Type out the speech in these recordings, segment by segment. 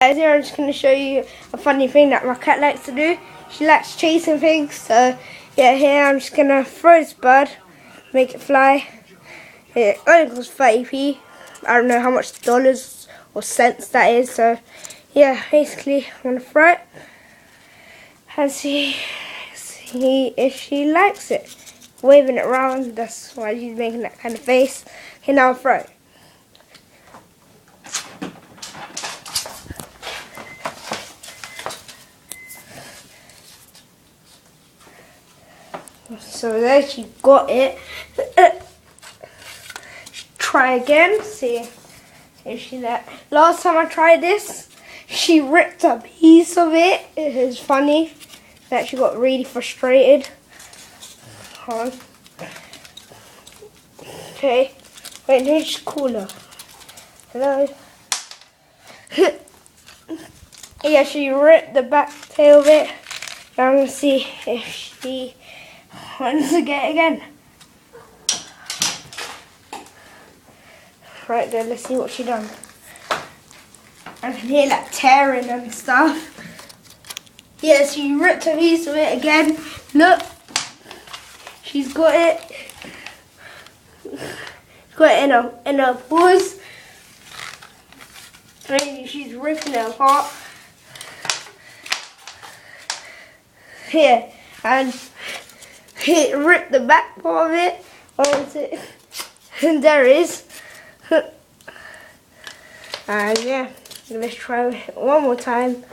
Guys, here I'm just going to show you a funny thing that my cat likes to do. She likes chasing things, so yeah, here I'm just going to throw this bird, make it fly. It only costs 30p. I don't know how much dollars or cents that is, so yeah, basically I'm going to throw it and see if she likes it. Waving it around, that's why she's making that kind of face. Okay, now I'll throw it. So there, she got it. Try again, see if she that. Last time I tried this, she ripped a piece of it. It was funny that she got really frustrated. Hold on. Okay, wait, let me just call her. Hello. Yeah, she ripped the back tail of it. Now I'm gonna see if she wants to get it again. Right there, let's see what she done. I can hear that tearing and stuff. Yeah, she ripped a piece of it again. Look, she's got it. She's got it in her paws. Maybe she's ripping it apart. Here, and it ripped the back part of it. Where is it? And there it is. And yeah, let's try it one more time.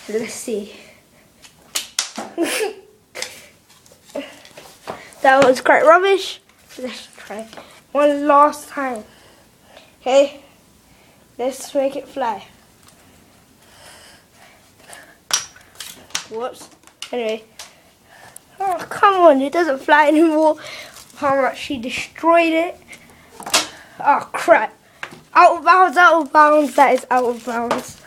Let's see. That was quite rubbish. Let's try it one last time. Okay, let's make it fly. Whoops. Anyway. Oh, come on, it doesn't fly anymore. How much she destroyed it. Oh, crap. Out of bounds, out of bounds. That is out of bounds.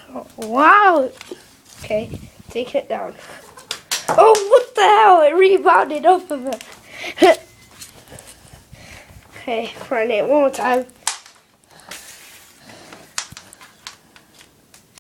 Oh, wow. Okay, take it down. Oh, what the hell? It rebounded off of it. Okay, run it one more time.